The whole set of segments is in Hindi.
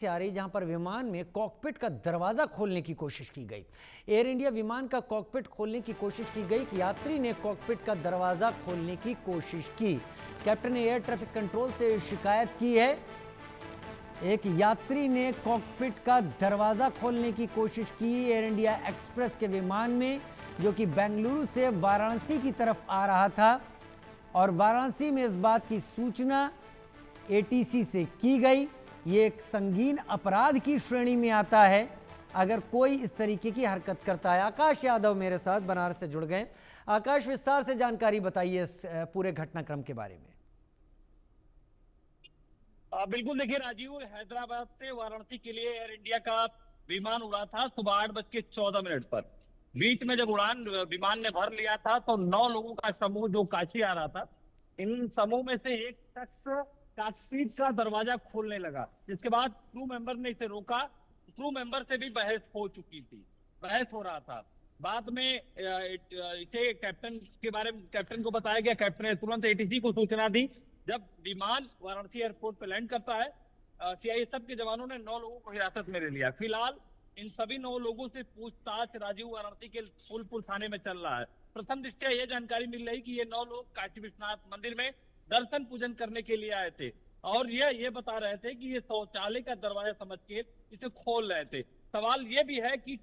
से आ रही जहां पर विमान में कॉकपिट का दरवाजा खोलने की कोशिश की गई। एयर इंडिया विमान का कॉकपिट खोलने की कोशिश की गई कि यात्री ने कॉकपिट का दरवाजा खोलने की कोशिश की। कैप्टन ने एयर ट्रैफिक कंट्रोल से शिकायत की है। एक यात्री ने कॉकपिट का दरवाजा खोलने की कोशिश की एयर इंडिया एक्सप्रेस के विमान में, जो कि बेंगलुरु से वाराणसी की तरफ आ रहा था। और वाराणसी में इस बात की सूचना एटीसी से की गई। ये एक संगीन अपराध की श्रेणी में आता है अगर कोई इस तरीके की हरकत करता है। आकाश यादव मेरे साथ बनारस से जुड़ गए। आकाश, विस्तार से जानकारी बताइए इस पूरे घटनाक्रम के बारे में। बिल्कुल, देखिए राजीव, हैदराबाद से वाराणसी के लिए एयर इंडिया का विमान उड़ा था सुबह 8:14 पर। बीच में जब उड़ान विमान ने भर लिया था तो 9 लोगों का समूह जो काशी आ रहा था, इन समूह में से एक शख्स कॉकपिट का दरवाजा खोलने लगा, जिसके बाद क्रू मेंबर ने इसे रोका। क्रू मेंबर से भी बहस हो चुकी थी, बहस हो रहा था। बाद में इसे कैप्टन को बताया गया। कैप्टन ने तुरंत एटीसी को सूचना दी। जब विमान वाराणसी एयरपोर्ट पर लैंड करता है, सीआईएसएफ के जवानों ने 9 लोगों को हिरासत में ले लिया। फिलहाल इन सभी 9 लोगों से पूछताछ राजीव वाराणसी के फूलपुर थाने में चल रहा है। प्रथम दृष्टया यह जानकारी मिल रही कि ये 9 लोग काशी विश्वनाथ मंदिर में दर्शन पूजन करने के लिए आए थे और ये बता रहे थे कि ये शौचालय का दरवाजा समझ के इसे खोल रहे थे। सवाल ये भी है कि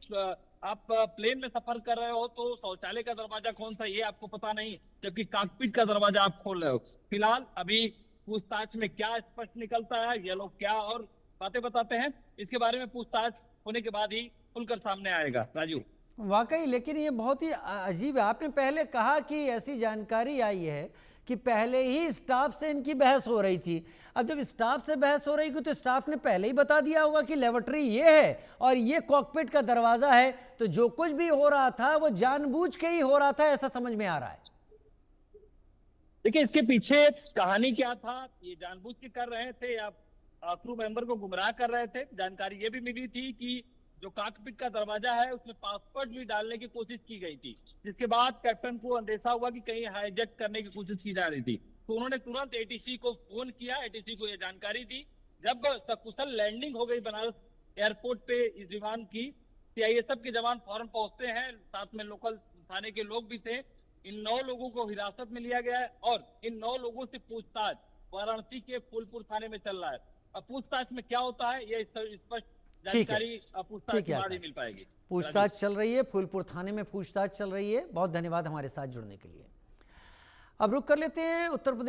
आप प्लेन में सफर कर रहे हो तो शौचालय का दरवाजा कौन सा ये आपको पता नहीं, जबकि कॉकपिट का दरवाजा आप खोल रहे हो। फिलहाल अभी पूछताछ में क्या स्पष्ट निकलता है, ये लोग क्या और बातें बताते हैं, इसके बारे में पूछताछ होने के बाद ही खुलकर सामने आएगा। राजू, वाकई, लेकिन ये बहुत ही अजीब है। आपने पहले कहा कि ऐसी जानकारी आई है कि पहले ही स्टाफ से इनकी बहस हो रही थी। अब जब स्टाफ से बहस हो रही थी तो स्टाफ ने पहले ही बता दिया होगा कि लेबोरेटरी ये है और ये कॉकपिट का दरवाजा है, तो जो कुछ भी हो रहा था वो जानबूझ के ही हो रहा था, ऐसा समझ में आ रहा है। देखिए इसके पीछे कहानी क्या था, ये जानबूझ के कर रहे थे या क्रू मेंबर को गुमराह कर रहे थे। जानकारी ये भी मिली थी कि जो कॉकपिट का दरवाजा है उसमें पासवर्ड भी डालने की कोशिश की गई थी, जिसके बाद कैप्टन को अंदेशा हुआ कि कहीं हाईजैक करने की कोशिश की जा रही थी। तो उन्होंने तुरंत एटीसी को फोन किया, एटीसी को यह जानकारी दी। जब सकुशल लैंडिंग हो गई बनारस एयरपोर्ट पे इस विमान की, सीआईएसएफ के जवान फौरन पहुंचते हैं, साथ में लोकल थाने के लोग भी थे। इन 9 लोगों को हिरासत में लिया गया है और इन 9 लोगों से पूछताछ वाराणसी के फूलपुर थाने में चल रहा है। अब पूछताछ में क्या होता है यह स्पष्ट जानकारी पूछताछ के बाद ही मिल पाएगी। पूछताछ चल रही है, फूलपुर थाने में पूछताछ चल रही है। बहुत धन्यवाद हमारे साथ जुड़ने के लिए। अब रुक कर लेते हैं उत्तर प्रदेश।